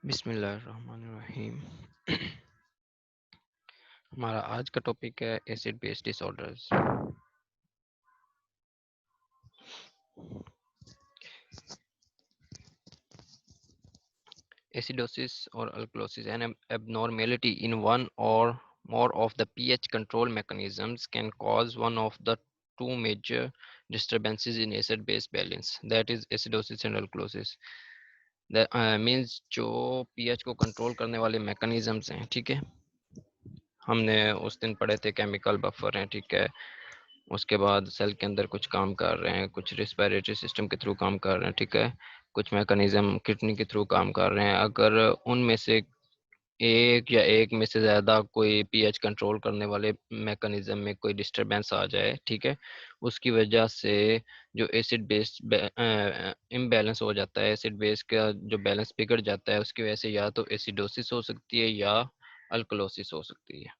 बिस्मिल्लाहिर्रहमानिर्रहीम। हमारा आज का टॉपिक है acid base disorders. Acidosis or alkalosis, an abnormality in one or more of the pH control mechanisms, can cause one of the two major disturbances in acid base balance, that is acidosis and alkalosis. That means जो pH को control करने वाले mechanisms हैं, ठीक है, हमने उस दिन पढ़े थे केमिकल बफर हैं, ठीक है, उसके बाद सेल के अंदर कुछ काम कर रहे हैं, कुछ रिस्पिरेटरी सिस्टम के थ्रू काम कर रहे हैं, ठीक है, कुछ मैकेनिज्म किडनी के थ्रू काम कर रहे हैं। अगर उनमें से एक या एक में से ज़्यादा कोई पीएच कंट्रोल करने वाले मैकेनिज्म में कोई डिस्टरबेंस आ जाए, ठीक है, उसकी वजह से जो एसिड बेस इम्बैलेंस हो जाता है, एसिड बेस का जो बैलेंस बिगड़ जाता है, उसकी वजह से या तो एसिडोसिस हो सकती है या अल्कलोसिस हो सकती है।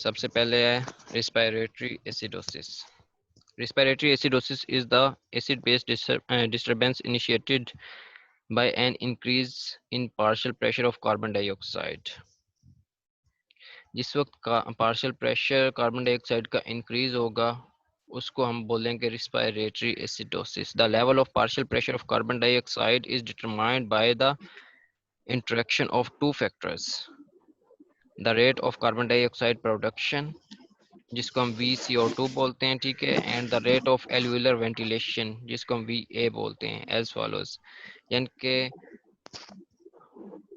सबसे पहले है respiratory acidosis. Respiratory acidosis is the acid-base disturbance initiated by an increase in partial pressure of carbon dioxide. जिस वक्त पार्शियल प्रेशर कार्बन डाइऑक्साइड का इंक्रीज होगा उसको हम बोलेंगे respiratory acidosis. The level of partial pressure of carbon dioxide is determined by the interaction of two factors, the rate of carbon dioxide production जिसको हम VCO2 बोलते हैं, ठीक है, and the rate of alveolar ventilation जिसको हम VA बोलते हैं, एज फॉलोज। यानी कि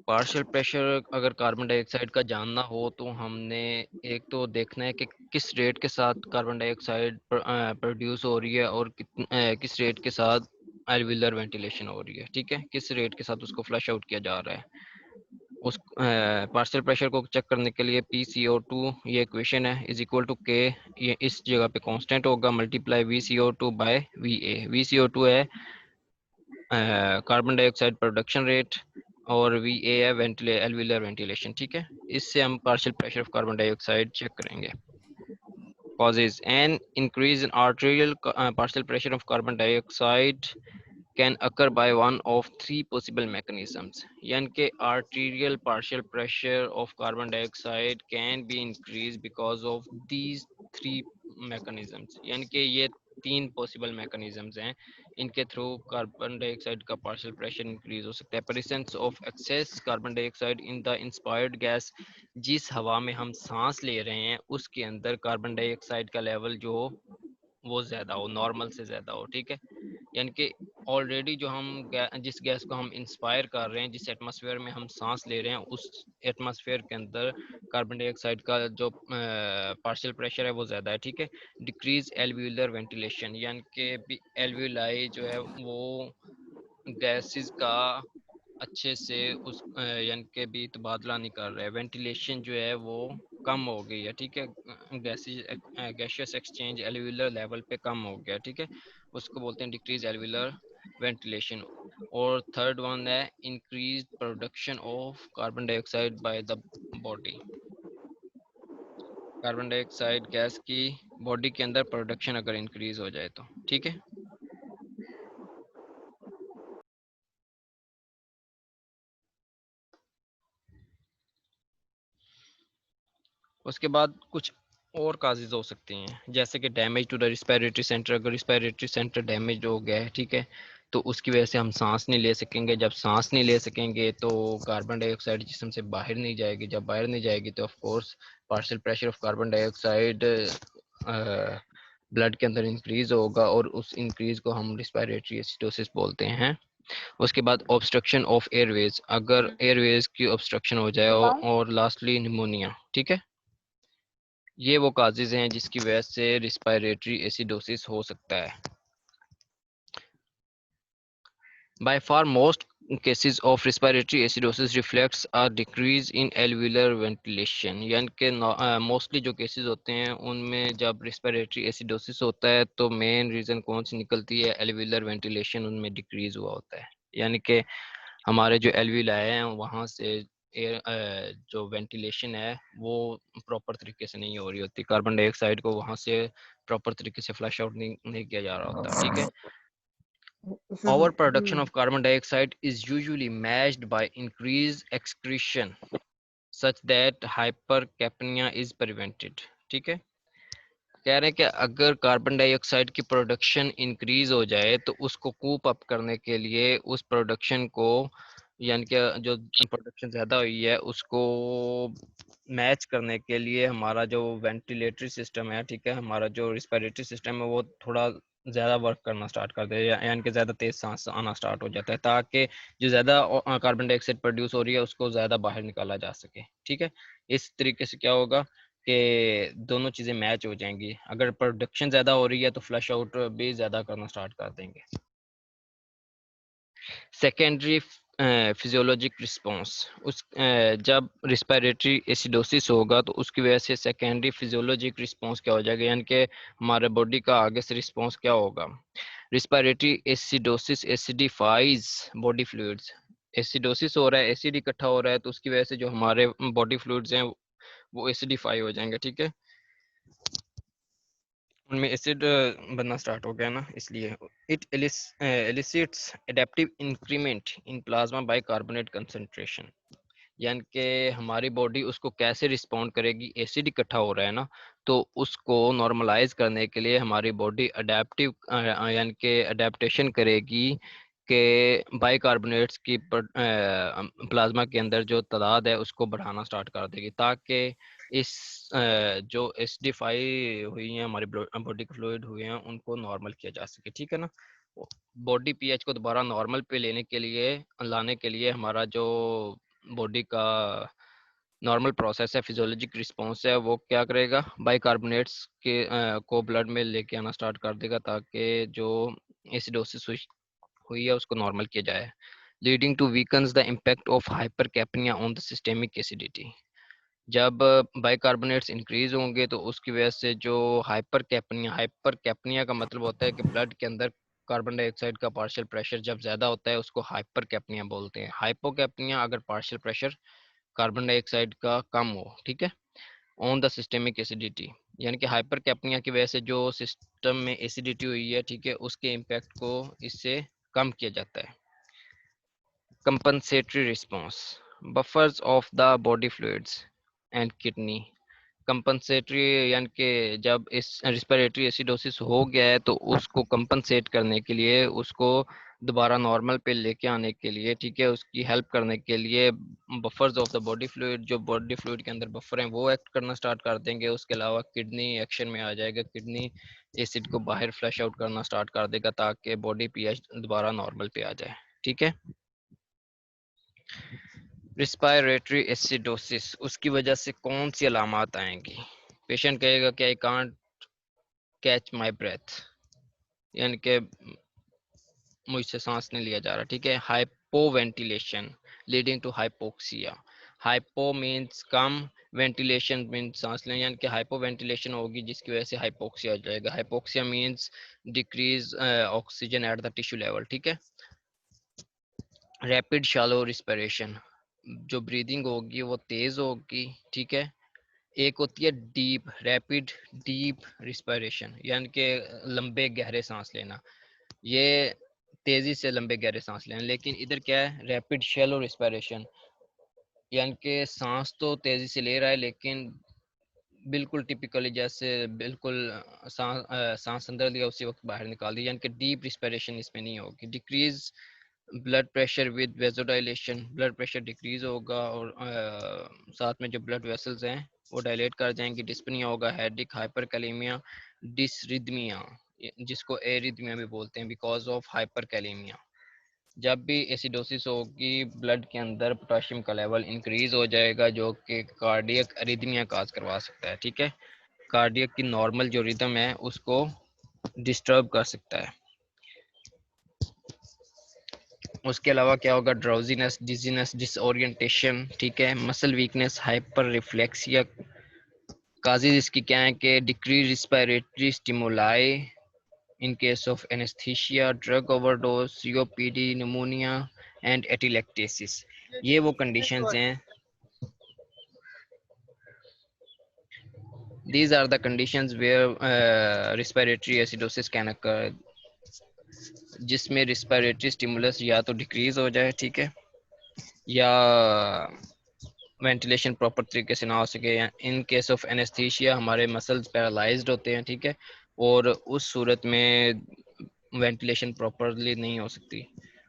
पार्शियल प्रेशर अगर कार्बन डाइऑक्साइड का जानना हो तो हमने एक तो देखना है कि किस रेट के साथ कार्बन डाइऑक्साइड प्रोड्यूस हो रही है और किस रेट के साथ एल्वुलर वेंटिलेशन हो रही है, ठीक है, किस रेट के साथ उसको फ्लश आउट किया जा रहा है। उस पार्शियल प्रेशर को चेक करने के लिए PCO2 ये इक्वेशन है, इज इक्वल टू के, ये इस जगह पे कांस्टेंट होगा, multiply VCO2 bye VA। VCO2 है कार्बन डाइऑक्साइड प्रोडक्शन रेट और VA है एल्वुलर वेंटिलेशन, ठीक है। इससे हम partial pressure of carbon dioxide check करेंगे। Causes an increase in arterial partial pressure of carbon dioxide can occur by one of three possible mechanisms. यानी कि arterial partial pressure of carbon dioxide can be increased because of these three mechanisms. यानी कि ये तीन possible mechanisms हैं, इनके through carbon dioxide का partial pressure increase हो सकता है। Presence of excess carbon dioxide in the inspired gas, जिस हवा में हम सांस ले रहे हैं उसके अंदर कार्बन डाइऑक्साइड का लेवल जो हो वो ज़्यादा हो, नॉर्मल से ज़्यादा हो, ठीक है। यानी कि ऑलरेडी जो हम जिस गैस को हम इंस्पायर कर रहे हैं, जिस एटमॉस्फेयर में हम सांस ले रहे हैं, उस एटमॉस्फेयर के अंदर कार्बन डाइऑक्साइड का जो पार्शियल प्रेशर है वो ज़्यादा है, ठीक है। डिक्रीज एल्वुलर वेंटिलेशन, यानी कि एल्वुलाई जो है वो गैसेस का अच्छे से उस यानी कि भी तबादला नहीं कर रहा है, वेंटिलेशन जो है वो कम हो गई है, ठीक है, गैसियस एक्सचेंज एल्वुलर लेवल पे कम हो गया, ठीक है, उसको बोलते हैं डिक्रीज एल्वुलर वेंटिलेशन। और थर्ड वन है increase production of carbon dioxide by the body. Carbon dioxide gas की बॉडी के अंदर प्रोडक्शन अगर इंक्रीज हो जाए तो, ठीक है। उसके बाद कुछ और काजेज हो सकते हैं, जैसे कि damage to the respiratory centre. अगर रिस्पिरेटरी सेंटर डैमेज हो गया है, ठीक है, तो उसकी वजह से हम सांस नहीं ले सकेंगे। जब सांस नहीं ले सकेंगे तो कार्बन डाइऑक्साइड जिस्म से बाहर नहीं जाएगी। जब बाहर नहीं जाएगी तो of course partial pressure of carbon dioxide blood के अंदर इंक्रीज होगा और उस इंक्रीज को हम रिस्पिरेटरी एसिडोसिस बोलते हैं। उसके बाद ऑब्स्ट्रक्शन ऑफ एयरवेज, अगर एयरवेज की ऑब्स्ट्रक्शन हो जाए और लास्टली निमोनिया, ठीक है, ये वो काजेज हैं जिसकी वजह से रिस्पिरेटरी एसिडोसिस हो सकता है। By far most cases of respiratory acidosis reflects a decrease in alveolar ventilation, यानी कि मोस्टली जो केसेस होते हैं उनमें जब रिस्पिरेटरी एसिडोसिस होता है तो मेन रीज़न कौन सी निकलती है, एल्वुलर वेंटिलेशन उनमें डिक्रीज हुआ होता है। यानी कि हमारे जो एल्वुलाई हैं वहाँ से एयर जो वेंटिलेशन है वो प्रॉपर तरीके से नहीं हो रही होती, कार्बन डाइऑक्साइड को वहाँ से प्रॉपर तरीके से फ्लश आउट नहीं किया जा रहा होता, ठीक है। Over production of carbon dioxide is usually matched by increased excretion such that hypercapnia is prevented. ठीक है, कह रहे हैं कि अगर कार्बन डाइऑक्साइड की प्रोडक्शन इंक्रीज हो जाए तो उसको कूप अप करने के लिए उस प्रोडक्शन को, यानी कि जो प्रोडक्शन ज़्यादा हुई है उसको मैच करने के लिए हमारा जो वेंटिलेटरी सिस्टम है, ठीक है, हमारा जो रिस्पिरेटरी सिस्टम है वो थोड़ा ज़्यादा वर्क करना स्टार्ट कर दे, यानी कि ज़्यादा तेज़ सांस आना स्टार्ट हो जाता है, ताकि जो ज़्यादा कार्बन डाइऑक्साइड प्रोड्यूस हो रही है उसको ज़्यादा बाहर निकाला जा सके। ठीक है, इस तरीके से क्या होगा कि दोनों चीज़ें मैच हो जाएंगी। अगर प्रोडक्शन ज़्यादा हो रही है तो फ्लश आउट भी ज़्यादा करना स्टार्ट कर देंगे। सेकेंडरी फिजियोलॉजिक रिस्पॉन्स, उस जब रिस्पिरेटरी एसिडोसिस होगा तो उसकी वजह से सेकेंडरी फिजियोलॉजिक रिस्पॉन्स क्या हो जाएगा, यानी कि हमारे बॉडी का आगे से रिस्पॉन्स क्या होगा। Respiratory acidosis acidifies body fluids, acidosis हो रहा है, एसिड इकट्ठा हो रहा है, तो उसकी वजह से जो हमारे बॉडी फ्लूइड्स हैं वो एसिडिफाई हो जाएंगे। ठीक है, उनमें एसिड बनना स्टार्ट हो गया ना, इसलिए it elicits adaptive increment in plasma bicarbonate concentration, यानी कि हमारी बॉडी उसको कैसे रिस्पॉन्ड करेगी, एसिड इकट्ठा हो रहा है ना, तो उसको नॉर्मलाइज करने के लिए हमारी बॉडी अडेप्टिव यानी कि अडेप्टेशन करेगी कि बाइकार्बोनेट्स की प्लाज्मा के अंदर जो तादाद है उसको बढ़ाना स्टार्ट कर देगी, ताकि इस जो एसिडिफाई हुई हैं हमारी बॉडी के फ्लूइड हुए हैं उनको नॉर्मल किया जा सके। ठीक है ना, बॉडी पीएच को दोबारा नॉर्मल पे लेने के लिए, लाने के लिए हमारा जो बॉडी का नॉर्मल प्रोसेस है, फिजियोलॉजिक रिस्पॉन्स है, वो क्या करेगा, बाइकार्बोनेट्स के को ब्लड में लेके आना स्टार्ट कर देगा, ताकि जो एसिडोसिस हुई है उसको नॉर्मल किया जाए, leading to weakens the impact of hypercapnia on the systemic acidity. जब बाइकार्बोनेट्स इंक्रीज होंगे तो उसकी वजह से जो हाइपर कैपनिया का मतलब होता है कि ब्लड के अंदर कार्बन डाइऑक्साइड का पार्शियल प्रेशर जब ज़्यादा होता है उसको हाइपर कैपनिया बोलते हैं। हाइपोकैपनिया अगर पार्शियल प्रेशर कार्बन डाइऑक्साइड का कम हो, ठीक है, ऑन द सिस्टेमिक एसिडिटी, यानी कि हाइपर कैपनिया की वजह से जो सिस्टम में एसिडिटी हुई है, ठीक है, उसके इम्पैक्ट को इससे कम किया जाता है। Compensatory response, buffers of the body fluids and kidney. Compensatory यानी कि जब इस रिस्पिरेटरी एसिडोसिस हो गया है तो उसको कंपनसेट करने के लिए, उसको दोबारा नॉर्मल पे लेके आने के लिए, ठीक है, उसकी हेल्प करने के लिए buffers of the body fluid, जो बॉडी फ्लूइड के अंदर बफर हैं वो एक्ट करना स्टार्ट कर देंगे। उसके अलावा किडनी एक्शन में आ जाएगा, किडनी एसिड को बाहर फ्लश आउट करना स्टार्ट कर देगा ताकि बॉडी पीएच दोबारा नॉर्मल पे आ जाए। ठीक है, रिस्पायरेटरी एसिडोसिस, उसकी वजह से कौन सी अलामत आएंगी। पेशेंट कहेगा कि I can't catch my breath, यानी कि मुझसे सांस नहीं लिया जा रहा। ठीक है, hypoventilation leading to hypoxia. Hypo means कम, वेंटिलेशन मीन्स सांस लेना, यानी कि हाइपोवेंटिलेशन होगी जिसकी वजह से हाइपोक्सिया हो जाएगा। Hypoxia means decrease oxygen at the tissue level. ठीक है, रैपिड शैलो रिस्पिरेशन, जो ब्रीदिंग होगी वो तेज होगी। ठीक है, एक होती है डीप, रैपिड डीप रिस्पिरेशन, यानी कि लंबे गहरे सांस लेना, ये तेजी से लंबे गहरे सांस लेना। लेकिन इधर क्या है, रैपिड शैलो रिस्पिरेशन, यानी कि सांस तो तेजी से ले रहा है लेकिन बिल्कुल टिपिकली जैसे बिल्कुल सांस अंदर लिया उसी वक्त बाहर निकाल दी, यानी कि डीप रिस्पिरेशन इसमें नहीं होगी। Decrease blood pressure with vasodilation, blood pressure decrease होगा और साथ में जो ब्लड वेसल्स हैं वो डायलेट कर जाएंगे। डिस्पनिया होगा, हेडिक, हाइपरकैलेमिया, डिसरिदमिया, जिसको एरिदमिया भी बोलते हैं, बिकॉज ऑफ हाइपरकैलेमिया। जब भी एसिडोसिस होगी ब्लड के अंदर पोटाशियम का लेवल इंक्रीज हो जाएगा जो कि कार्डियक अरिदमिया काज करवा सकता है। ठीक है, कार्डियक की नॉर्मल जो रिदम है उसको डिस्टर्ब कर सकता है। उसके अलावा क्या होगा, ड्राउजीनेस, डिजीनेस, डिसओरिएंटेशन, ठीक है, muscle weakness, hyperreflexia. Causes इसकी क्या है कि decrease respiratory stimuli in case of anaesthesia, drug overdose, COPD, pneumonia and atelectasis. ये वो कंडीशंस हैं, these are the conditions where respiratory acidosis can occur. जिसमें रिस्पिरेटरी स्टिमुलस या तो डिक्रीज हो जाए, ठीक है, या वेंटिलेशन प्रॉपर तरीके से ना हो सके, या इन केस ऑफ एनेस्थीसिया हमारे मसल्स पैरालाइज्ड होते हैं, ठीक है, और उस सूरत में वेंटिलेशन प्रॉपरली नहीं हो सकती।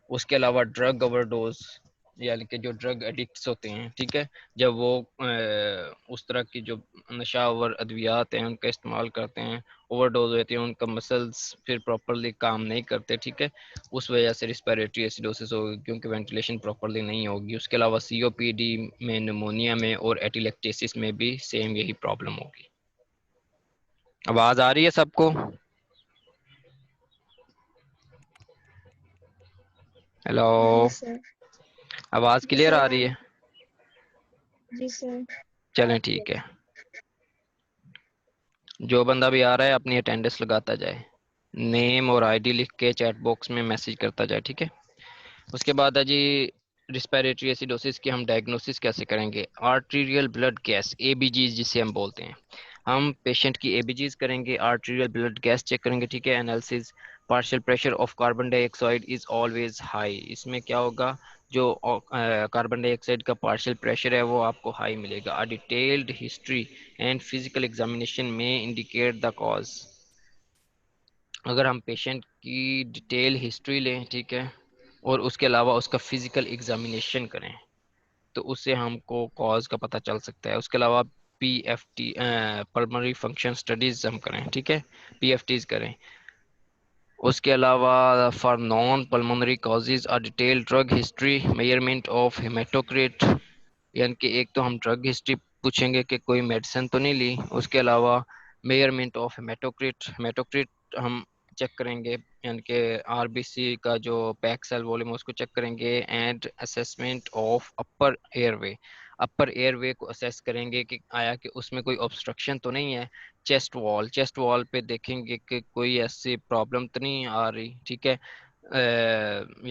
उसके अलावा ड्रग ओवरडोज, यानी कि जो ड्रग एडिक्ट्स होते हैं, ठीक है, जब वो उस तरह की जो नशावर अद्वियात हैं उनका इस्तेमाल करते हैं, ओवरडोज होती है, उनका मसल्स फिर प्रॉपरली काम नहीं करते, ठीक है, उस वजह से रिस्पिरेटरी एसिडोसिस होगी, क्योंकि वेंटिलेशन प्रॉपरली नहीं होगी। उसके अलावा सीओपीडी में, निमोनिया में और एटिलेक्टेसिस में भी सेम यही प्रॉब्लम होगी। आवाज़ आ रही है सबको? हेलो, जी सर। आवाज़ जी क्लियर आ सर। रही है? जी सर। चलें ठीक है, जो बंदा भी आ रहा है अपनी अटेंडेंस लगाता जाए, नेम और आईडी लिख के चैट बॉक्स में मैसेज करता जाए, ठीक है। उसके बाद है जी रिस्पिरेटरी एसिडोसिस की हम डायग्नोसिस कैसे करेंगे? आर्टीरियल ब्लड गैस, एबीजीज जिसे हम बोलते हैं, हम पेशेंट की एबीजीज करेंगे, आर्टीरियल ब्लड गैस चेक करेंगे, ठीक है, analysis. Partial pressure of carbon dioxide is always high, इसमें क्या होगा, जो कार्बन डाइऑक्साइड का पार्शियल प्रेशर है वो आपको हाई मिलेगा। A detailed history and physical examination में इंडिकेट द कॉज, अगर हम पेशेंट की डिटेल हिस्ट्री लें, ठीक है, और उसके अलावा उसका फिजिकल एग्जामिनेशन करें, तो उससे हमको कॉज का पता चल सकता है। उसके अलावा पीएफटी, पल्मोनरी फंक्शन स्टडीज हम करें, ठीक है, पीएफटीज करें। उसके अलावा for non pulmonary causes a detail drug history, measurement of haematocrit, यानी कि एक तो हम ड्रग हिस्ट्री पूछेंगे कि कोई मेडिसिन तो नहीं ली, उसके अलावा मेजरमेंट ऑफ हेमाटोक्रिट, हेमाटोक्रिट हम चेक करेंगे, यानी कि आरबीसी का जो पैक सेल वॉल्यूम उसको चेक करेंगे, and assessment of upper airway को असेस करेंगे कि आया कि उसमें कोई ऑब्स्ट्रक्शन तो नहीं है। चेस्ट वॉल पे देखेंगे कि कोई ऐसी प्रॉब्लम तो नहीं आ रही, ठीक है,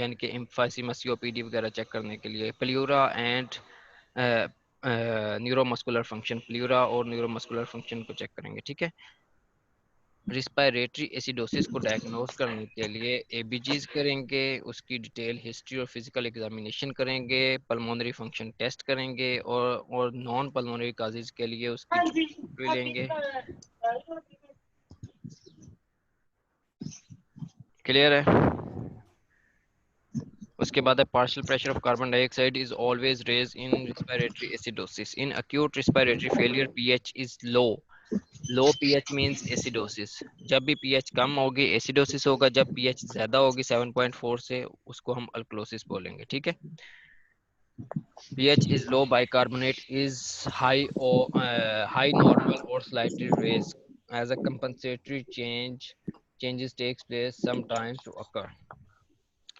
यानी कि एम्फाइसीमा सीओपीडी वगैरह चेक करने के लिए। प्ल्यूरा एंड न्यूरोमस्कुलर फंक्शन, प्ल्यूरा और न्यूरोमस्कुलर फंक्शन को चेक करेंगे, ठीक है। रिस्पिरेटरी एसिडोसिस को डायग्नोस करने के लिए एबीजीज करेंगे, उसकी डिटेल हिस्ट्री और फिजिकल एग्जामिनेशन करेंगे, पल्मोनरी फंक्शन टेस्ट करेंगे, और नॉन पल्मोनरी काजेज के लिए उसकी हिस्ट्री लेंगे। क्लियर है? उसके बाद है partial pressure of carbon dioxide is always raise in respiratory acidosis. In acute respiratory failure pH is low. Low pH means acidosis. जब भी पीएच कम होगी एसिडोसिस होगा, जब पीएच ज्यादा होगी 7.4 से, उसको हम अल्कलोसिस बोलेंगे, ठीक है। pH is low, bicarbonate is high or high normal or slightly raised, as a compensatory changes takes place sometimes to occur,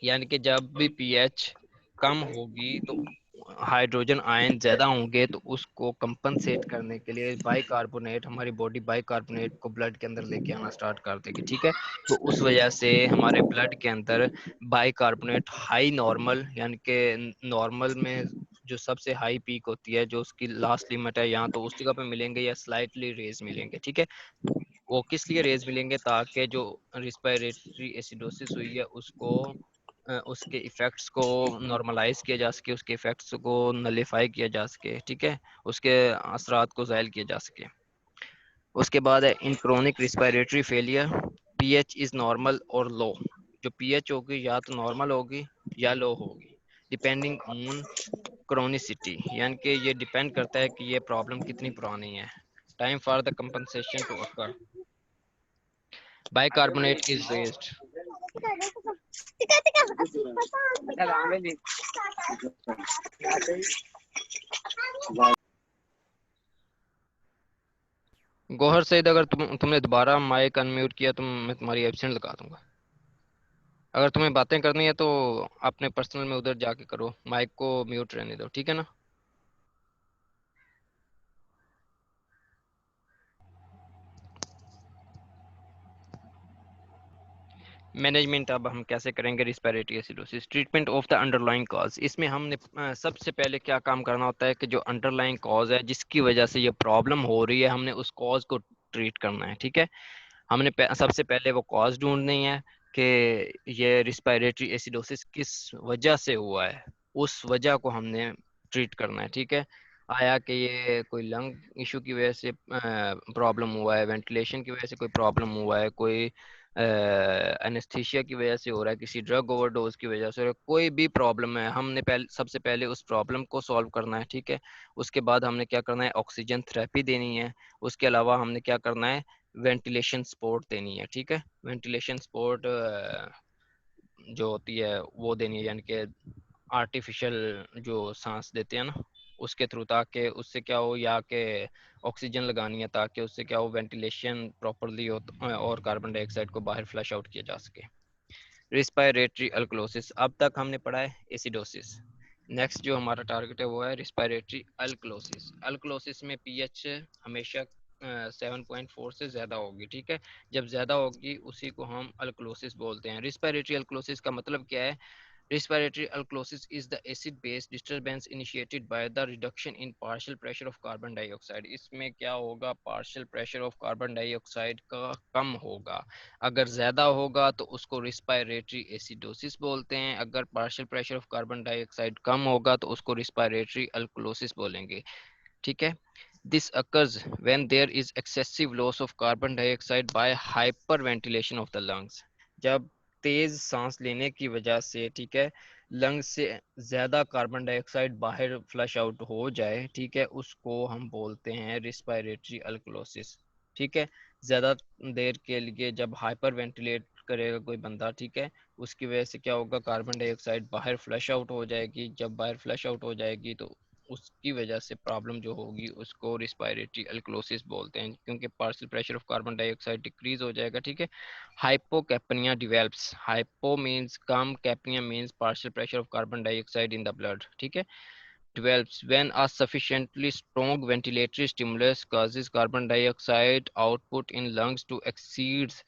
यानी कि जब भी पीएच कम होगी तो हाइड्रोजन आयन ज्यादा होंगे, तो उसको कंपनसेट करने के लिए बाइकार्बोनेट, हमारी बॉडी बाइकार्बोनेट को ब्लड के अंदर लेके आना स्टार्ट कर देगी, ठीक है। तो उस वजह से हमारे ब्लड के अंदर बाइकार्बोनेट हाई नॉर्मल, यानी कि नॉर्मल में जो सबसे हाई पीक होती है, जो उसकी लास्ट लिमिट है, यहाँ तो उस जगह पे मिलेंगे या स्लाइटली रेज मिलेंगे, ठीक है। वो किस लिए रेज मिलेंगे? ताकि जो रिस्पिरेटरी एसिडोसिस हुई है उसको उसके इफ़ेक्ट्स को नॉर्मलाइज किया जा सके, उसके इफ़ेक्ट्स को नलीफाई किया जा सके, ठीक है, उसके असरात को ज़ायल किया जा सके। उसके बाद है in chronic respiratory failure pH is normal और लो। जो पीएच होगी या तो नॉर्मल होगी या लो होगी, डिपेंडिंग ऑन क्रोनिसिटी, यानी कि ये डिपेंड करता है कि ये प्रॉब्लम कितनी पुरानी है। Time for the compensation to occur, bicarbonate is raised. Gauhar Saeed, अगर तुमने दोबारा माइक अनम्यूट किया तो मैं तुम्हारी एब्सेंट लगा दूंगा। अगर तुम्हें बातें करनी है तो अपने पर्सनल में उधर जाके करो, माइक को म्यूट रहने दो, ठीक है ना। मैनेजमेंट अब हम कैसे करेंगे respiratory acidosis? Treatment of the underlying cause, इसमें हमने सबसे पहले क्या काम करना होता है कि जो अंडरलाइंग कॉज है जिसकी वजह से ये प्रॉब्लम हो रही है, हमने उस कॉज को ट्रीट करना है, ठीक है। हमने सबसे पहले वो कॉज ढूंढनी है कि ये रिस्पायरेटरी एसिडोसिस किस वजह से हुआ है, उस वजह को हमने ट्रीट करना है। ठीक है, आया कि ये कोई लंग इशू की वजह से प्रॉब्लम हुआ है, वेंटिलेशन की वजह से कोई प्रॉब्लम हुआ है, कोई एनेस्थीसिया की वजह से हो रहा है, किसी ड्रग ओवरडोज की वजह से हो रहा है, कोई भी प्रॉब्लम है, हमने सबसे पहले उस प्रॉब्लम को सॉल्व करना है। ठीक है, उसके बाद हमने क्या करना है, ऑक्सीजन थेरेपी देनी है। उसके अलावा हमने क्या करना है, वेंटिलेशन सपोर्ट देनी है। ठीक है, वेंटिलेशन सपोर्ट जो होती है वो देनी है, यानी कि आर्टिफिशियल जो सांस देते हैं ना, उसके थ्रू, ताकि उससे क्या हो, या कि ऑक्सीजन लगानी है ताकि उससे क्या हो, वेंटिलेशन प्रॉपरली हो और कार्बन डाइऑक्साइड को बाहर फ्लश आउट किया जा सके। रिस्पायरेटरी अल्कलोसिस, अब तक हमने पढ़ा है एसिडोसिस। नेक्स्ट जो हमारा टारगेट है वो है रिस्पायरेटरी अल्कलोसिस। अल्कलोसिस में पीएच हमेशा 7.4 से ज़्यादा होगी। ठीक है, जब ज़्यादा होगी उसी को हम अल्कलोसिस बोलते हैं। रिस्पायरेटरी अल्कलोसिस का मतलब क्या है? Respiratory alkalosis is the acid-base disturbance initiated by the reduction in partial pressure of carbon dioxide। इसमें क्या होगा, partial pressure of carbon dioxide का कम होगा। अगर ज़्यादा होगा तो उसको respiratory acidosis बोलते हैं, अगर partial pressure of carbon dioxide कम होगा तो उसको respiratory alkalosis बोलेंगे। ठीक है, this occurs when there is excessive loss of carbon dioxide by hyperventilation of the lungs। जब तेज सांस लेने की वजह से, ठीक है, लंग्स से ज्यादा कार्बन डाइऑक्साइड बाहर फ्लश आउट हो जाए, ठीक है, उसको हम बोलते हैं रिस्पायरेटरी अल्कलोसिस। ठीक है, ज्यादा देर के लिए जब हाइपर वेंटिलेट करेगा कोई बंदा, ठीक है, उसकी वजह से क्या होगा, कार्बन डाइऑक्साइड बाहर फ्लश आउट हो जाएगी। जब बाहर फ्लश आउट हो जाएगी तो उसकी वजह से प्रॉब्लम जो होगी उसको रिस्पायरेटरी अल्कलोसिस बोलते हैं, क्योंकि partial pressure of carbon dioxide decrease हो जाएगा। ठीक है, hypocapnia develops। hypo means come, capnia means partial pressure of carbon dioxide in the blood। ठीक है, develops when a sufficiently strong ventilatory stimulus causes carbon dioxide output in lungs to exceeds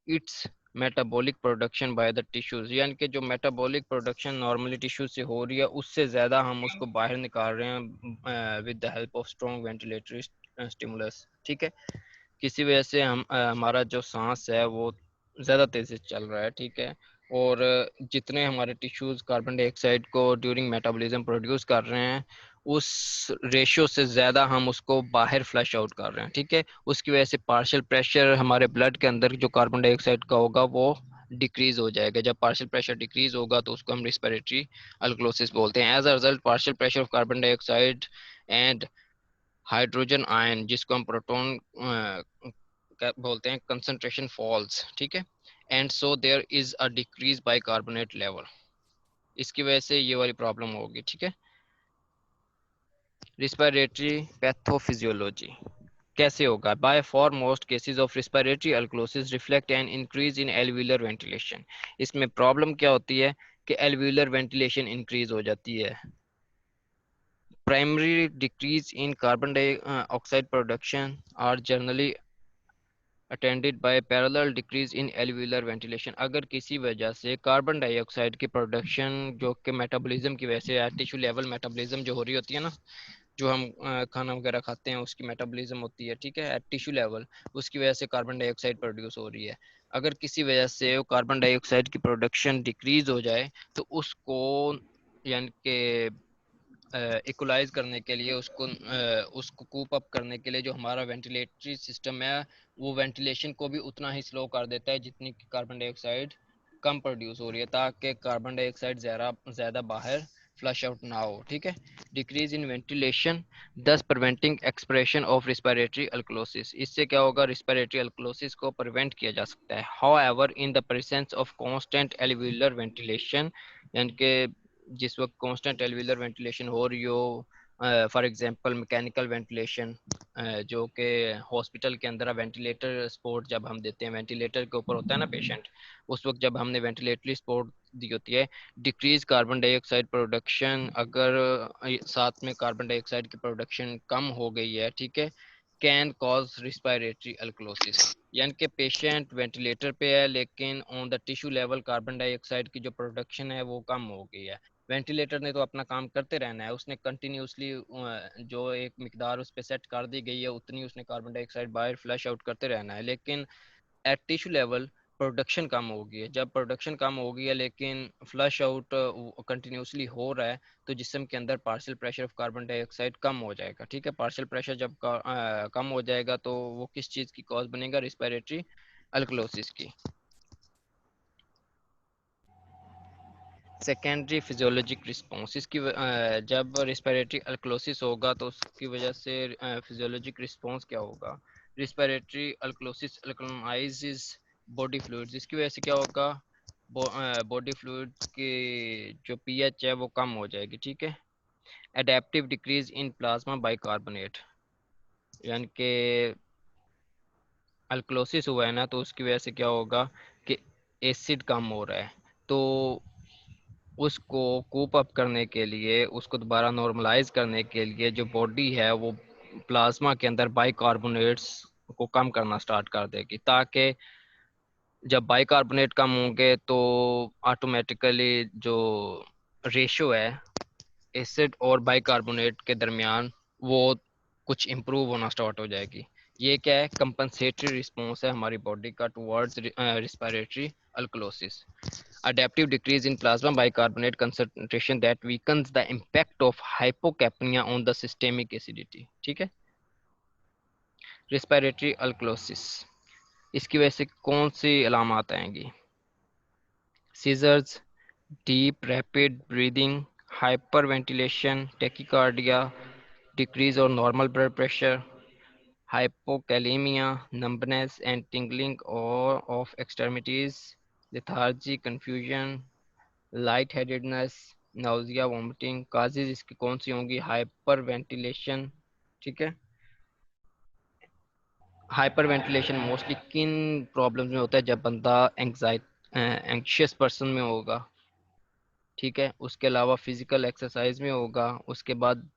its metabolic production by the tissues। यानी कि जो metabolic production normally tissue से हो रही है उससे ज़्यादा हम उसको बाहर निकाल रहे हैं with the help of strong ventilatory stimulus। ठीक है, किसी वजह से हमारा जो सांस है वो ज़्यादा तेज़ी से चल रहा है। ठीक है, और जितने हमारे टिश्यूज़ कार्बन डाइऑक्साइड को ड्यूरिंग मेटाबॉलिज्म प्रोड्यूस कर रहे हैं उस रेशियो से ज़्यादा हम उसको बाहर फ्लश आउट कर रहे हैं। ठीक है, उसकी वजह से पार्शियल प्रेशर हमारे ब्लड के अंदर जो कार्बन डाइऑक्साइड का होगा वो डिक्रीज हो जाएगा। जब पार्शियल प्रेशर डिक्रीज होगा तो उसको हम रिस्पिरेटरी अल्कलोसिस बोलते हैं। As a result partial pressure of carbon dioxide and hydrogen ion, जिसको हम प्रोटॉन बोलते हैं, कंसंट्रेशन फॉल्स। ठीक है, and so there is a decrease bicarbonate level. इसकी वजह से ये वाली प्रॉब्लम होगी। ठीक है, रिस्पिरेटरी पैथोफिजियोलॉजी कैसे होगा? By far most cases of respiratory alkalosis reflect an increase in alveolar ventilation. इसमें प्रॉब्लम क्या होती है कि एल्वियुलर वेंटिलेशन इंक्रीज हो जाती है। Primary decrease in carbon dioxide production are generally attended by parallel decrease in alveolar ventilation. अगर किसी वजह से कार्बन डाइऑक्साइड की प्रोडक्शन जो कि मेटाबॉलिज्म की वजह से टिश्यू लेवल मेटाबॉलिज्म जो हो रही होती है ना, जो हम खाना वगैरह खाते हैं उसकी मेटाबॉलिज्म होती है, ठीक है, एट टिश्यू लेवल, उसकी वजह से कार्बन डाइऑक्साइड प्रोड्यूस हो रही है। अगर किसी वजह से वो कार्बन डाइऑक्साइड की प्रोडक्शन डिक्रीज हो जाए तो उसको, यानी कि इक्वलाइज करने के लिए, उसको कूप अप करने के लिए जो हमारा वेंटिलेटरी सिस्टम है वो वेंटिलेशन को भी उतना ही स्लो कर देता है जितनी कार्बन डाइऑक्साइड कम प्रोड्यूस हो रही है, ताकि कार्बन डाइऑक्साइड ज़्यादा बाहर फ्लश आउट ना हो। ठीक है, डिक्रीज इन वेंटिलेशन दस preventing expression of respiratory alkalosis. इससे क्या होगा, रिस्पिरेटरी अल्कलोसिस को प्रिवेंट किया जा सकता है। However in the presence of constant alveolar ventilation, यानी कि जिस वक्त कांस्टेंट एल्वियुलर वेंटिलेशन हो रही हो, फॉर एग्जांपल मैकेनिकल वेंटिलेशन, जो कि हॉस्पिटल के अंदर वेंटिलेटर सपोर्ट जब हम देते हैं, वेंटिलेटर के ऊपर होता है ना पेशेंट, उस वक्त जब हमने वेंटिलेटरी सपोर्ट दी होती है, डिक्रीज कार्बन डाइऑक्साइड प्रोडक्शन, अगर साथ में कार्बन डाइऑक्साइड की प्रोडक्शन कम हो गई है, ठीक है, कैन कॉज रिस्पिरेटरी अल्कलोसिस। यानी कि पेशेंट वेंटिलेटर पे है लेकिन on the tissue level carbon dioxide की जो प्रोडक्शन है वो कम हो गई है। वेंटिलेटर ने तो अपना काम करते रहना है, उसने कंटिन्यूसली जो एक मिकदार उस पर सेट कर दी गई है उतनी उसने कार्बन डाइऑक्साइड बाहर फ्लश आउट करते रहना है, लेकिन एट टिश्यू लेवल प्रोडक्शन कम हो गई है। जब प्रोडक्शन कम हो गई है लेकिन फ्लश आउट कंटिन्यूसली हो रहा है, तो जिस्म के अंदर partial pressure of carbon dioxide कम हो जाएगा। ठीक है, पार्शियल प्रेशर जब कम हो जाएगा तो वो किस चीज़ की कॉज बनेगा? रिस्पिरेटरी अल्कलोसिस की। सेकेंडरी फिजियोलॉजिक रिस्पॉन्स, इसकी जब रिस्पिरेटरी अल्कलोसिस होगा तो उसकी वजह से फिजियोलॉजिक रिस्पॉन्स क्या होगा? रिस्पिरेटरी अल्कलोसिस अल्कलाइजेस बॉडी फ्लूइड्स, इसकी वजह से क्या होगा? बॉडी फ्लूइड की जो पीएच है वो कम हो जाएगी। ठीक है। Adaptive decrease in plasma bicarbonate, यानी कि अल्कलोसिस हुआ है ना, तो उसकी वजह से क्या होगा कि एसिड कम हो रहा है, तो उसको कूप अप करने के लिए, उसको दोबारा नॉर्मलाइज करने के लिए जो बॉडी है वो प्लाज्मा के अंदर बाइकार्बोनेट्स को कम करना स्टार्ट कर देगी, ताकि जब बाइकार्बोनेट कम होंगे तो ऑटोमेटिकली जो रेशो है एसिड और बाइकार्बोनेट के दरमियान वो कुछ इम्प्रूव होना स्टार्ट हो जाएगी। ये क्या है? कंपनसेटरी रिस्पॉन्स है हमारी बॉडी का towards respiratory alkalosis. Adaptive decrease in plasma bicarbonate concentration that weakens the impact of hypocapnia on the systemic acidity। ठीक है। Respiratory alkalosis, इसकी वजह से कौन सी अलामत आएंगी? Seizures, deep rapid breathing, hyperventilation, tachycardia, decrease और normal blood pressure, hypokalemia, numbness and tingling or of extremities, lethargy, confusion, light headedness, nausea, vomiting. Causes इसकी कौन सी होंगी? Hyperventilation. ठीक है। हाइपर वेंटिलेशन मोस्टली किन प्रॉब्लम्स में होता है? जब बंदा एंग्शियस पर्सन में होगा। ठीक है। उसके अलावा फिजिकल एक्सरसाइज में होगा। उसके बाद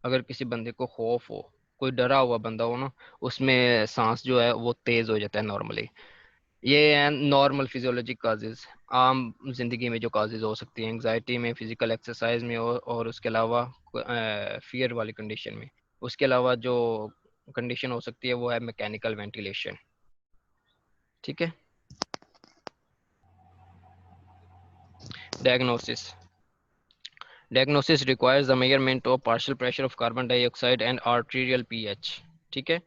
अगर किसी बंदे को खौफ हो, कोई डरा हुआ बंदा हो ना, उसमें सांस जो है वो तेज हो जाता है नॉर्मली। ये हैं नॉर्मल फिजियोलॉजिक काजेज, आम जिंदगी में जो काजेज हो सकती हैं, एंग्जाइटी में, फिजिकल एक्सरसाइज में और उसके अलावा फियर वाली कंडीशन में। उसके अलावा जो कंडीशन हो सकती है वो है मैकेनिकल वेंटिलेशन। ठीक है। Diagnosis, diagnosis requires the measurement of partial pressure of carbon dioxide and arterial pH. ठीक है।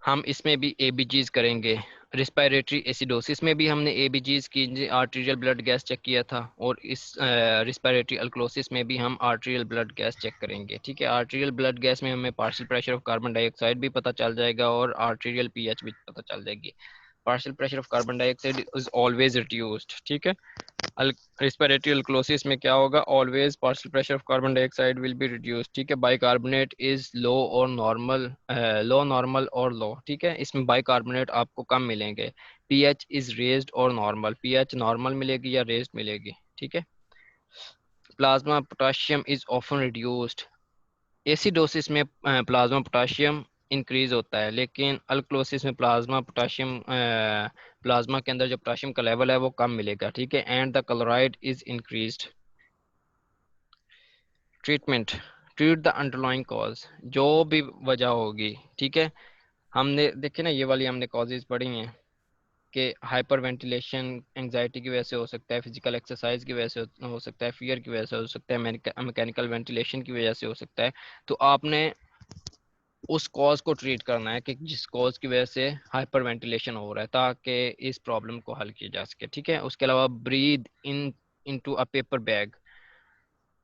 हम इसमें भी एबीजीज करेंगे। रिस्पिरेटरी एसिडोसिस में भी हमने एबीजीज की, आर्टीरियल ब्लड गैस चेक किया था, और इस रिस्पिरेटरी अल्कलोसिस में भी हम आर्टीरियल ब्लड गैस चेक करेंगे। ठीक है। आर्टीरियल ब्लड गैस में हमें partial pressure of carbon dioxide भी पता चल जाएगा और आर्टीरियल पीएच भी पता चल जाएगी। Partial pressure of carbon dioxide is always reduced. ठीक है। रिस्पिरेटरी अल्कलोसिस में क्या होगा? Always partial pressure of carbon dioxide will be reduced. ठीक है। बाइकार्बोनेट इज लो और नॉर्मल, लो, नॉर्मल और लो। ठीक है। इसमें बाइकार्बोनेट आपको कम मिलेंगे। पीएच इज रेज्ड और नॉर्मल, पीएच नॉर्मल मिलेगी या रेज्ड मिलेगी। ठीक है। Plasma potassium is often reduced. Acidosis में प्लाज्मा पोटाशियम इंक्रीज होता है, लेकिन अल्कलोसिस में प्लाज्मा पोटाशियम, प्लाज्मा के अंदर जो पोटाशियम का लेवल है वो कम मिलेगा। ठीक है। And the chloride is increased. Treatment, treat the underlying cause, जो भी वजह होगी। ठीक है। हमने देखे ना, ये वाली हमने कॉजेज पढ़ी हैं कि हाइपर वेंटिलेशन एंजाइटी की वजह से हो सकता है, फिजिकल एक्सरसाइज की वजह से हो सकता है, फियर की वजह से हो सकता है, मैकेनिकल वेंटिलेशन की वजह से हो सकता है। तो आपने उस कॉज को ट्रीट करना है कि जिस कॉज की वजह से हाइपर वेंटिलेशन हो रहा है, ताकि इस प्रॉब्लम को हल किया जा सके। ठीक है। उसके अलावा breathe in into a paper bag,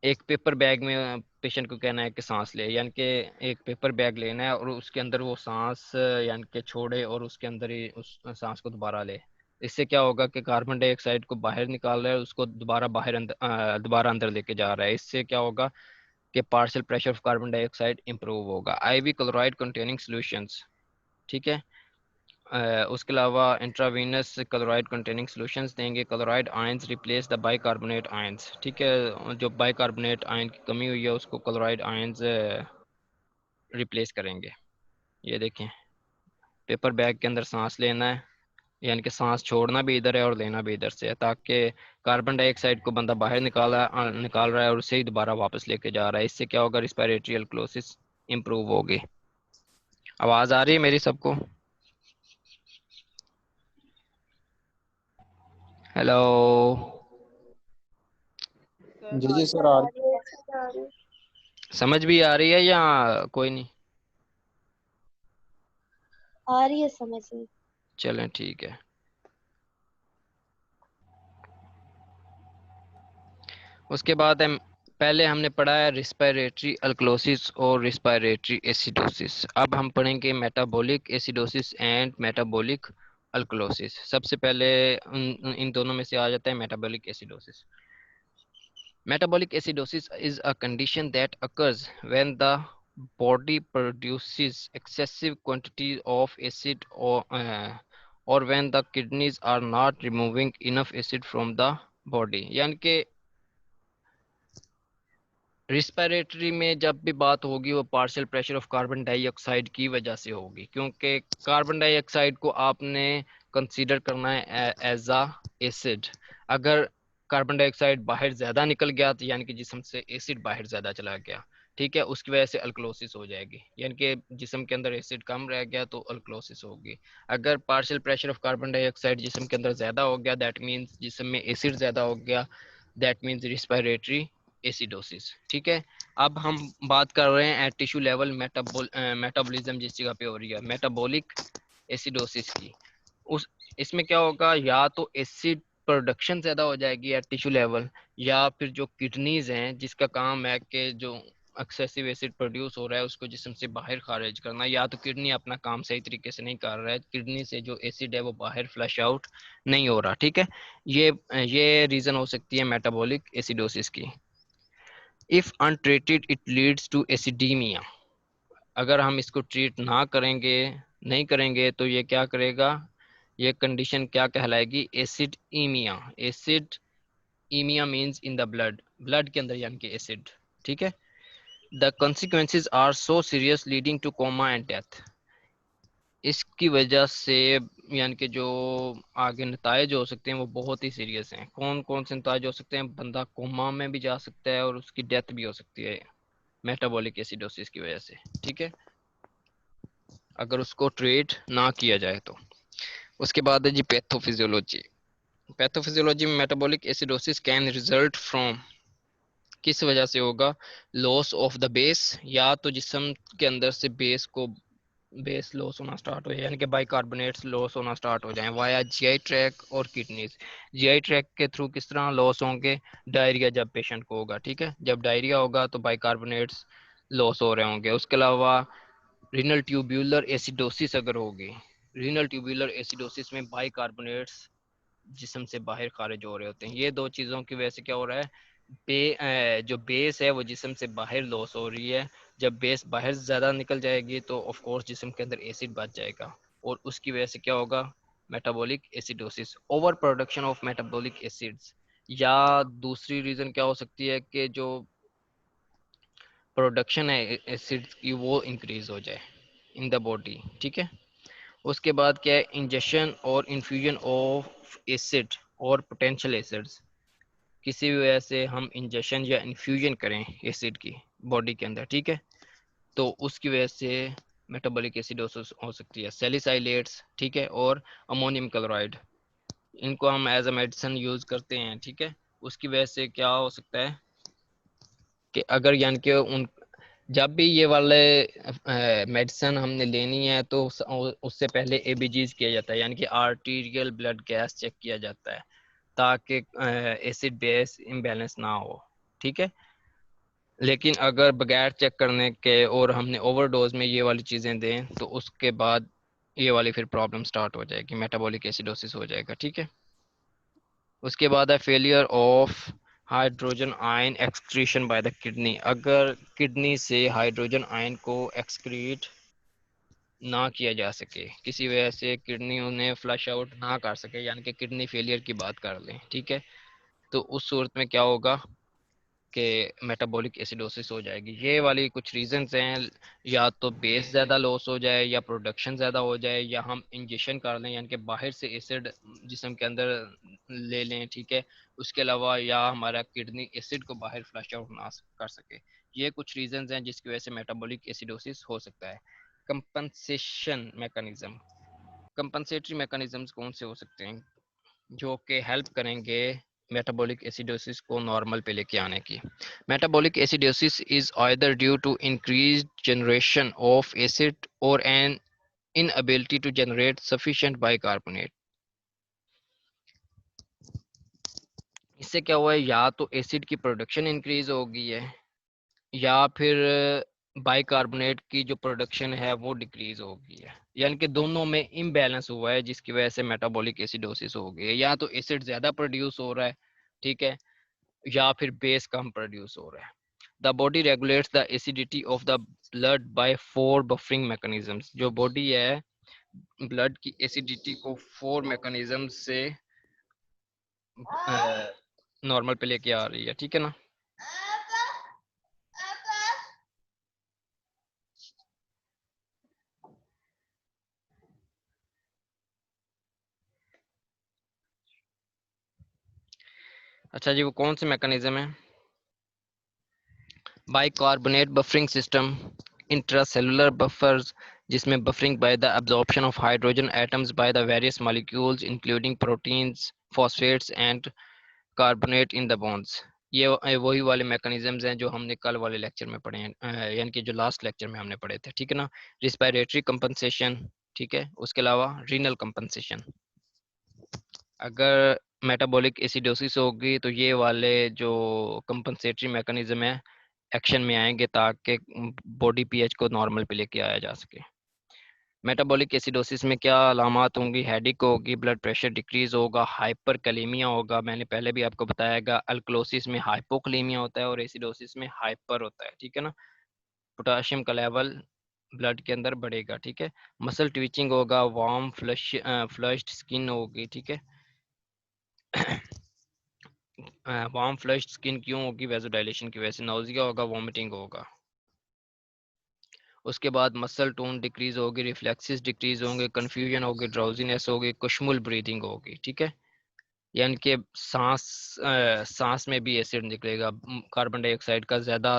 एक पेपर बैग में पेशेंट को कहना है कि सांस ले, यानी कि एक पेपर बैग लेना है और उसके अंदर वो सांस यानी कि छोड़े और उसके अंदर ही उस सांस को दोबारा ले। इससे क्या होगा कि कार्बन डाइऑक्साइड को बाहर निकाल रहा है, उसको दोबारा दोबारा अंदर लेके जा रहा है। इससे क्या होगा कि partial pressure of carbon dioxide improve होगा। IV chloride containing solutions. ठीक है। उसके अलावा इंट्रावीनस क्लोराइड कंटेनिंग सॉल्यूशंस देंगे। Chloride ions replace the bicarbonate ions. ठीक है। जो बाइकार्बोनेट आयन की कमी हुई है उसको क्लोराइड आयंस रिप्लेस करेंगे। ये देखें, पेपर बैग के अंदर सांस लेना है, यानी कि सांस छोड़ना भी इधर है और लेना भी इधर से है, ताकि कार्बन डाइऑक्साइड को बंदा बाहर निकाल रहा है और उसे ही दोबारा वापस लेके जा रहा है। इससे क्या होगा? रिस्पिरेटरी अल्कलोसिस इंप्रूव होगी। आवाज़ आ रही है मेरी सबको? हेलो, जी जी सर, आ रही। समझ भी आ रही है या कोई नहीं? आ रही है समझ में। चलें ठीक है। उसके बाद हम पहले हमने पढ़ा है रिस्पायरेटरी अल्कलोसिस और रिस्पायरेटरी एसिडोसिस। अब हम पढ़ेंगे metabolic acidosis and metabolic alkalosis. सबसे पहले इन दोनों में से आ जाता है metabolic acidosis. Metabolic acidosis is a condition that occurs when the body produces excessive quantities of acid or when the kidneys are not removing enough acid from the body। यानी कि respiratory में जब भी बात होगी वो partial pressure of carbon dioxide की वजह से होगी, क्योंकि कार्बन डाइऑक्साइड को आपने कंसीडर करना है एज अ एसिड। अगर कार्बन डाइऑक्साइड बाहर ज़्यादा निकल गया तो यानी कि जिस्म से एसिड बाहर ज़्यादा चला गया, ठीक है, उसकी वजह से अल्कलोसिस हो जाएगी। यानी कि जिस्म के अंदर एसिड कम रह गया तो अल्कलोसिस होगी। अगर partial pressure of carbon dioxide जिस्म के अंदर ज़्यादा हो गया, दैट मीन्स जिस्म में एसिड ज़्यादा हो गया, दैट मीन्स रिस्पिरेटरी एसिडोसिस। ठीक है। अब हम बात कर रहे हैं एट टिश्यू लेवल मेटाबॉलिज्म जिस जगह पे हो रही है मेटाबॉलिक एसिडोसिस की। उस इसमें क्या होगा, या तो एसिड प्रोडक्शन ज़्यादा हो जाएगी एट टिश्यू लेवल, या फिर जो किडनीज हैं जिसका काम है कि जो एक्सेसिव एसिड प्रोड्यूस हो रहा है उसको जिस्म से बाहर खारिज करना, या तो किडनी अपना काम सही तरीके से नहीं कर रहा है, किडनी से जो एसिड है वो बाहर फ्लश आउट नहीं हो रहा। ठीक है, ये रीज़न हो सकती है मेटाबॉलिक एसिडोसिस की। If untreated it leads to acidemia. अगर हम इसको ट्रीट ना करेंगे, नहीं करेंगे तो ये क्या करेगा, ये कंडीशन क्या कहलाएगी, acidemia. Acidemia means in the blood, blood के अंदर यानी कि एसिड। ठीक है। The consequences are so serious leading to coma and death. इसकी वजह से यानी कि जो आगे नतायज हो सकते हैं वो बहुत ही सीरियस हैं। कौन कौन से नतायज हो सकते हैं, बंदा कोमा में भी जा सकता है और उसकी डेथ भी हो सकती है मेटाबॉलिक एसिडोसिस की वजह से। ठीक है, अगर उसको ट्रीट ना किया जाए तो। उसके बाद है जी पैथोफिजियोलॉजी। पैथोफिजियोलॉजी में metabolic acidosis can result from, किस वजह से होगा, लॉस ऑफ द बेस, या तो जिस्म के अंदर से बेस लॉस होना स्टार्ट हो जाए, यानी कि बाइकार्बोनेट्स लॉस होना स्टार्ट हो जाए वाया जीआई ट्रैक और किडनीज। जीआई ट्रैक के थ्रू किस तरह लॉस होंगे, डायरिया जब पेशेंट को होगा। ठीक है, जब डायरिया होगा तो बाइकार्बोनेट्स लॉस हो रहे होंगे। उसके अलावा रीनल ट्यूब्यूलर एसिडोसिस अगर होगी, रीनल ट्यूब्यूलर एसिडोसिस में बाइकार्बोनेट्स जिस्म से बाहर खारिज हो रहे होते हैं। ये दो चीज़ों की वजह से क्या हो रहा है, जो बेस है वो जिस्म से बाहर लॉस हो रही है। जब बेस बाहर ज़्यादा निकल जाएगी तो ऑफ कोर्स जिस्म के अंदर एसिड बच जाएगा और उसकी वजह से क्या होगा, metabolic acidosis, over production of metabolic acids. या दूसरी रीज़न क्या हो सकती है कि जो प्रोडक्शन है एसिड्स की वो इंक्रीज हो जाए इन द बॉडी। ठीक है। उसके बाद क्या है, इंजेक्शन और इन्फ्यूजन ऑफ एसिड और पोटेंशियल एसिड्स। किसी भी वजह से हम इंजेक्शन या इन्फ्यूजन करें एसिड की बॉडी के अंदर, ठीक है, तो उसकी वजह से मेटाबॉलिक एसिडोसिस हो सकती है। सैलिसाइलेट्स, ठीक है, और अमोनियम क्लोराइड, इनको हम एज अ मेडिसिन यूज़ करते हैं। ठीक है, उसकी वजह से क्या हो सकता है कि अगर यानी कि उन जब भी ये वाले मेडिसिन हमने लेनी है तो उससे पहले एबीजीज किया जाता है, यानी कि आर्टीरियल ब्लड गैस चेक किया जाता है ताकि एसिड बेस इम्बैलेंस ना हो। ठीक है, लेकिन अगर बगैर चेक करने के और हमने ओवरडोज में ये वाली चीज़ें दें तो उसके बाद ये वाली फिर प्रॉब्लम स्टार्ट हो जाएगी, मेटाबॉलिक एसिडोसिस हो जाएगा। ठीक है। उसके बाद है failure of hydrogen ion excretion by the kidney. अगर किडनी से हाइड्रोजन आयन को एक्सक्रीट ना किया जा सके, किसी वजह से किडनी उन्हें फ्लश आउट ना कर सके, यानी कि किडनी फेलियर की बात कर लें, ठीक है, तो उस सूरत में क्या होगा कि मेटाबॉलिक एसिडोसिस हो जाएगी। ये वाली कुछ रीजंस हैं, या तो बेस ज़्यादा लॉस हो जाए, या प्रोडक्शन ज़्यादा हो जाए, या हम इंजेक्शन कर लें यानी कि बाहर से एसिड जिस्म के अंदर ले लें। ठीक है, उसके अलावा या हमारा किडनी एसिड को बाहर फ्लश आउट ना कर सके। ये कुछ रीजंस हैं जिसकी वजह से मेटाबॉलिक एसिडोसिस हो सकता है। कंपनसेशन मैकेनिज्म, कंपनसेटरी मैकेनिज्म्स कौन से हो सकते हैं, जो कि हेल्प करेंगे मेटाबॉलिक एसिडोसिस को नॉर्मल पे लेके आने की। Metabolic acidosis is either due to increased generation of acid और an inability to generate sufficient bicarbonate. इससे क्या हुआ है, या तो एसिड की प्रोडक्शन इंक्रीज हो गई है या फिर बाइकार्बोनेट की जो प्रोडक्शन है वो डिक्रीज हो गई है, यानी कि दोनों में इम्बैलेंस हुआ है जिसकी वजह से मेटाबॉलिक एसिडोसिस हो गई है। या तो एसिड ज्यादा प्रोड्यूस हो रहा है, ठीक है, या फिर बेस कम प्रोड्यूस हो रहा है। The body regulates the acidity of the blood bye 4 buffering mechanisms. जो बॉडी है ब्लड की एसिडिटी को 4 मैकेनिज्म से नॉर्मल पे लेके आ रही है, ठीक है ना। अच्छा जी, वो कौन से मैकेनिज्म है? Bicarbonate buffering system, intracellular buffers, जिसमें buffering by the absorption of hydrogen atoms by the various molecules including proteins, phosphates and carbonate in the bonds. ये वही वाले मैकेनिज्म्स हैं जो हमने कल वाले लेक्चर में पढ़े हैं, यानी कि जो लास्ट लेक्चर में हमने पढ़े थे, ठीक है ना। रिस्पिरेटरी कंपनसेशन, ठीक है, उसके अलावा रीनल कंपनसेशन। अगर मेटाबॉलिक एसिडोसिस होगी तो ये वाले जो कंपनसेटरी मैकेनिज्म है एक्शन में आएंगे ताकि बॉडी पीएच को नॉर्मल पे लेके आया जा सके। मेटाबॉलिक एसिडोसिस में क्या अलामात होंगी? हेडिक होगी, ब्लड प्रेशर डिक्रीज होगा, हाइपर कैलेमिया होगा, मैंने पहले भी आपको बताया, अल्कलोसिस में हाइपोकलेमिया होता है और एसिडोसिस में हाइपर होता है, ठीक है ना। पोटाशियम का लेवल ब्लड के अंदर बढ़ेगा, ठीक है। मसल ट्विचिंग होगा, वार्म फ्लश्ड स्किन होगी, ठीक है। वार्म फ्लश्ड स्किन क्यों होगी? वेजोडाइलेशन की वजह से। नाउजिया होगा, वॉमिटिंग होगा। उसके बाद मसल टोन डिक्रीज होगी, रिफ्लेक्सेस डिक्रीज होंगे, कंफ्यूजन होगी, ड्राउजीनेस होगी, कुशमुल ब्रीदिंग होगी, ठीक है। यानी कि सांस में भी एसिड निकलेगा, कार्बन डाइऑक्साइड का ज़्यादा।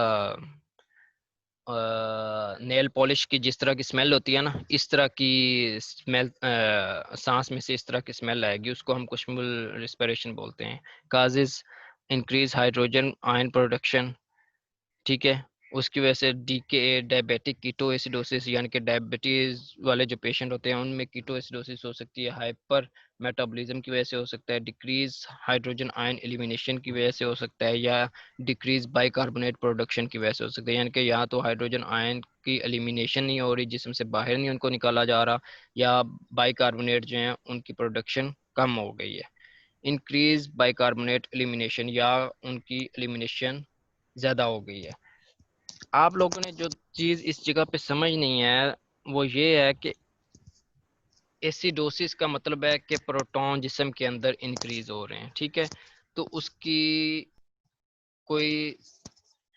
नेल पॉलिश की जिस तरह की स्मेल होती है ना, इस तरह की स्मेल सांस में से इस तरह की स्मेल आएगी, उसको हम कुशमुल रिस्पिरेशन बोलते हैं। Causes increase hydrogen ion production, ठीक है। उसकी वजह से डीके, डायबिटिक कीटो एसिडोसिस, यानी कि डायबिटीज वाले जो पेशेंट होते हैं उनमें कीटो एसिडोसिस हो सकती है। हाइपर मेटाबॉलिज्म की वजह से हो सकता है, डिक्रीज हाइड्रोजन आयन एलिमिनेशन की वजह से हो सकता है, या डिक्रीज बाइकार्बोनेट प्रोडक्शन की वजह से हो सकता है। यानी कि या तो हाइड्रोजन आयन की एलिमिनेशन नहीं हो रही, जिस्म से बाहर नहीं उनको निकाला जा रहा, या बाइकार्बोनेट जो है उनकी प्रोडक्शन कम हो गई है। इंक्रीज बाइकार्बोनेट एलिमिनेशन, या उनकी एलिमिनेशन ज़्यादा हो गई है। आप लोगों ने जो चीज इस जगह पे समझ नहीं है वो ये है कि एसिडोसिस का मतलब है कि प्रोटॉन जिस्म के अंदर इंक्रीज हो रहे हैं, ठीक है। तो उसकी कोई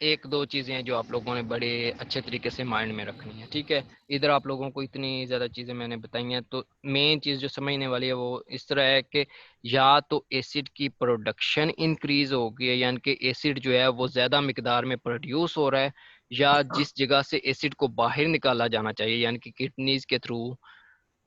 एक दो चीजें हैं जो आप लोगों ने बड़े अच्छे तरीके से माइंड में रखनी है, ठीक है। इधर आप लोगों को इतनी ज्यादा चीजें मैंने बताई हैं, तो मेन चीज जो समझने वाली है वो इस तरह है कि या तो एसिड की प्रोडक्शन इंक्रीज हो गई है, यानी कि एसिड जो है वो ज्यादा मिकदार में प्रोड्यूस हो रहा है, या जिस जगह से एसिड को बाहर निकाला जाना चाहिए यानी कि किडनीज के थ्रू,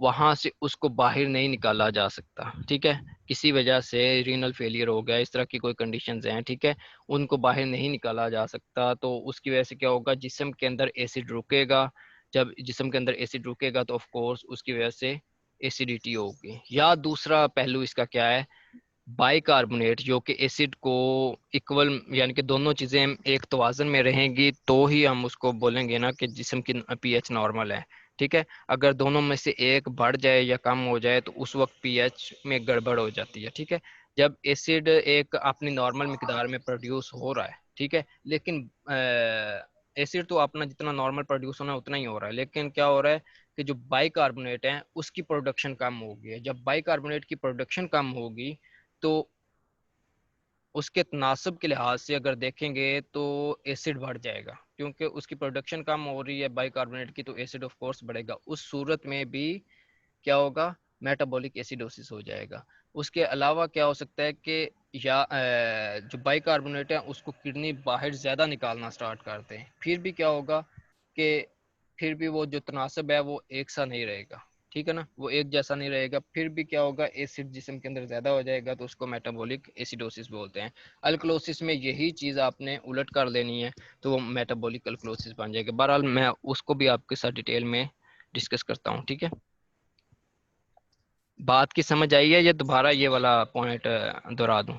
वहां से उसको बाहर नहीं निकाला जा सकता, ठीक है। किसी वजह से रीनल फेलियर हो गया, इस तरह की कोई कंडीशंस हैं, ठीक है, उनको बाहर नहीं निकाला जा सकता, तो उसकी वजह से क्या होगा, जिस्म के अंदर एसिड रुकेगा। जब जिस्म के अंदर एसिड रुकेगा तो ऑफ कोर्स उसकी वजह से एसिडिटी होगी। या दूसरा पहलू इसका क्या है, बाइकार्बोनेट, जो कि एसिड को इक्वल, यानी कि दोनों चीज़ें एक तवाज़न में रहेंगी तो ही हम उसको बोलेंगे ना कि जिस्म की पीएच नॉर्मल है, ठीक है। अगर दोनों में से एक बढ़ जाए या कम हो जाए तो उस वक्त पीएच में गड़बड़ हो जाती है, ठीक है। जब एसिड एक अपनी नॉर्मल मिकदार में प्रोड्यूस हो रहा है, ठीक है, लेकिन एसिड तो अपना जितना नॉर्मल प्रोड्यूस होना है उतना ही हो रहा है, लेकिन क्या हो रहा है कि जो बाइकार्बोनेट है उसकी प्रोडक्शन कम हो गई है। जब बाइकार्बोनेट की प्रोडक्शन कम होगी तो उसके तनासब के लिहाज से अगर देखेंगे तो एसिड बढ़ जाएगा, क्योंकि उसकी प्रोडक्शन कम हो रही है बाइकार्बोनेट की, तो एसिड ऑफ कोर्स बढ़ेगा। उस सूरत में भी क्या होगा, मेटाबॉलिक एसिडोसिस हो जाएगा। उसके अलावा क्या हो सकता है कि या जो बाइकार्बोनेट है उसको किडनी बाहर ज़्यादा निकालना स्टार्ट करते हैं, फिर भी क्या होगा कि फिर भी वो जो तनासब है वो एक सा नहीं रहेगा, ठीक है ना, वो एक जैसा नहीं रहेगा। फिर भी क्या होगा, एसिड जिस्म के अंदर ज़्यादा हो जाएगा तो उसको मेटाबॉलिक एसिडोसिस बोलते हैं। अल्कलोसिस में यही चीज़ आपने उलट कर लेनी है तो वो मेटाबॉलिक अल्कलोसिस बन जाएगा। बहरहाल मैं उसको भी आपके साथ डिटेल में डिस्कस करता हूँ, ठीक है। बात की समझ आई है या दोबारा ये वाला पॉइंट दोहरा दूँ?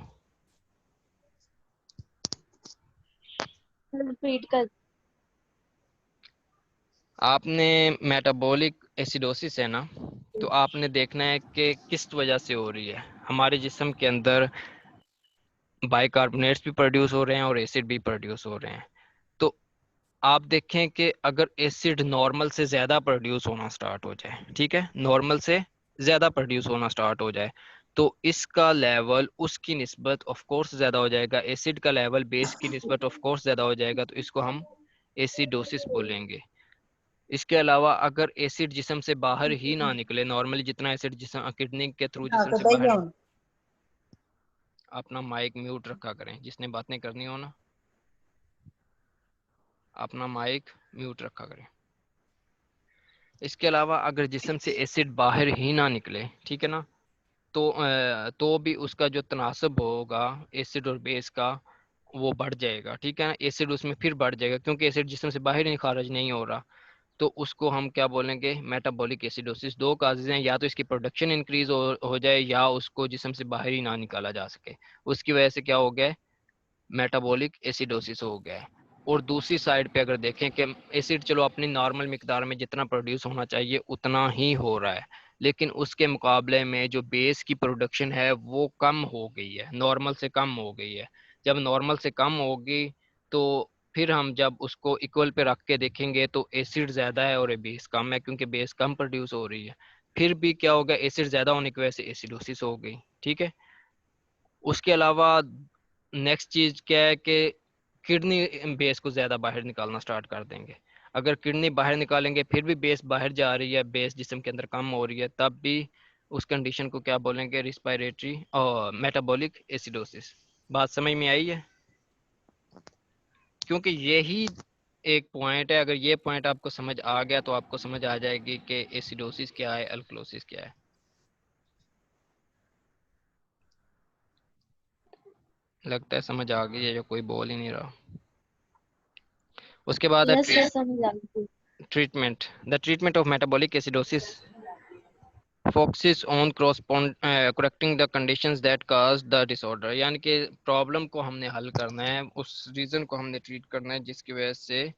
रिपीट कर। आपने मेटाबॉलिक एसिडोसिस है ना, तो आपने देखना है कि किस वजह से हो रही है। हमारे जिस्म के अंदर बाइकार्बोनेट्स भी प्रोड्यूस हो रहे हैं और एसिड भी प्रोड्यूस हो रहे हैं। तो आप देखें कि अगर एसिड नॉर्मल से ज़्यादा प्रोड्यूस होना स्टार्ट हो जाए, ठीक है, नॉर्मल से ज़्यादा प्रोड्यूस होना स्टार्ट हो जाए, तो इसका लेवल उसकी निस्बत ऑफ कोर्स ज़्यादा हो जाएगा। एसिड का लेवल बेस की निस्बत ऑफ कोर्स ज़्यादा हो जाएगा, तो इसको हम एसिडोसिस बोलेंगे। इसके अलावा अगर एसिड जिस्म से बाहर ही ना निकले, नॉर्मली जितना एसिड जिस्म किडनी के थ्रू जिस्म से बाहर। अपना माइक म्यूट रखा करें, जिसने बातें करनी हो ना अपना माइक म्यूट रखा करें। इसके अलावा अगर जिस्म से एसिड बाहर ही ना निकले, ठीक है ना, तो भी उसका जो तनासब होगा एसिड और बेस का वो बढ़ जाएगा, ठीक है ना। एसिड उसमें फिर बढ़ जाएगा क्योंकि एसिड जिस्म से बाहर ही खारिज नहीं हो रहा, तो उसको हम क्या बोलेंगे, मेटाबॉलिक एसिडोसिस। दो काजेज हैं, या तो इसकी प्रोडक्शन इंक्रीज हो जाए या उसको जिस्म से बाहर ही ना निकाला जा सके, उसकी वजह से क्या हो गया, मेटाबॉलिक एसिडोसिस हो गया है। और दूसरी साइड पे अगर देखें कि एसिड चलो अपनी नॉर्मल मिकदार में जितना प्रोड्यूस होना चाहिए उतना ही हो रहा है, लेकिन उसके मुकाबले में जो बेस की प्रोडक्शन है वो कम हो गई है, नॉर्मल से कम हो गई है। जब नॉर्मल से कम होगी तो फिर हम जब उसको इक्वल पे रख के देखेंगे तो एसिड ज़्यादा है और बेस कम है, क्योंकि बेस कम प्रोड्यूस हो रही है। फिर भी क्या होगा, एसिड ज़्यादा होने की वजह से एसिडोसिस हो गई, ठीक है। उसके अलावा नेक्स्ट चीज क्या है कि किडनी बेस को ज्यादा बाहर निकालना स्टार्ट कर देंगे। अगर किडनी बाहर निकालेंगे फिर भी बेस बाहर जा रही है, बेस जिस्म के अंदर कम हो रही है, तब भी उस कंडीशन को क्या बोलेंगे, रिस्पायरेटरी और मेटाबॉलिक एसिडोसिस। बात समझ में आई है? क्योंकि यही एक पॉइंट है, अगर ये पॉइंट आपको समझ आ गया तो आपको समझ आ जाएगी कि एसिडोसिस क्या है, अल्कलोसिस क्या है। लगता है समझ आ गई है, जो कोई बोल ही नहीं रहा। उसके बाद है यस यस समझ आ गई। treatment. The treatment of metabolic acidosis focuses on correcting the conditions that cause the disorder। यानी कि प्रॉब्लम को हमने हल करना है, उस रीज़न को हमने ट्रीट करना है जिसकी वजह से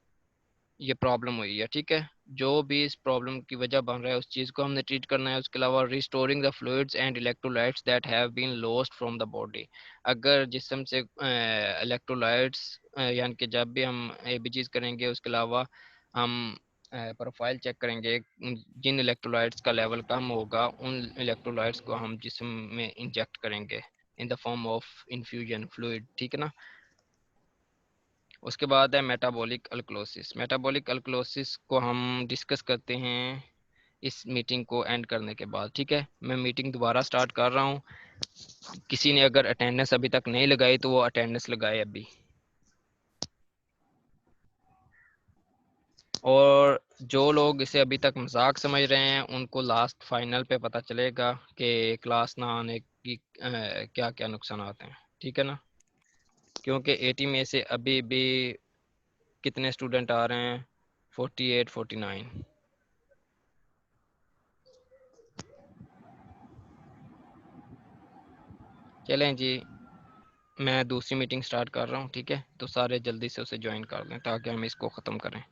ये प्रॉब्लम हुई है, ठीक है। जो भी इस प्रॉब्लम की वजह बन रहा है उस चीज़ को हमने ट्रीट करना है। उसके अलावा restoring the fluids and electrolytes that have been lost from the body. अगर जिस्म से इलेक्ट्रोलाइट्स यानी कि जब भी हम ए बी चीज़ करेंगे, उसके अलावा हम प्रोफाइल चेक करेंगे, जिन इलेक्ट्रोलाइट्स का लेवल कम होगा उन इलेक्ट्रोलाइट्स को हम जिस्म में इंजेक्ट करेंगे in the form of infusion fluid, ठीक है ना। उसके बाद है मेटाबॉलिक अल्कलोसिस। मेटाबॉलिक अल्कलोसिस को हम डिस्कस करते हैं इस मीटिंग को एंड करने के बाद, ठीक है। मैं मीटिंग दोबारा स्टार्ट कर रहा हूँ। किसी ने अगर अटेंडेंस अभी तक नहीं लगाई तो वो अटेंडेंस लगाए अभी। और जो लोग इसे अभी तक मजाक समझ रहे हैं उनको लास्ट फाइनल पे पता चलेगा कि क्लास ना आने की क्या क्या नुकसान आते हैं, ठीक है ना। क्योंकि 80 में से अभी भी कितने स्टूडेंट आ रहे हैं, 48 49। चलें जी, मैं दूसरी मीटिंग स्टार्ट कर रहा हूँ, ठीक है। तो सारे जल्दी से उसे ज्वाइन कर लें ताकि हम इसको ख़त्म करें।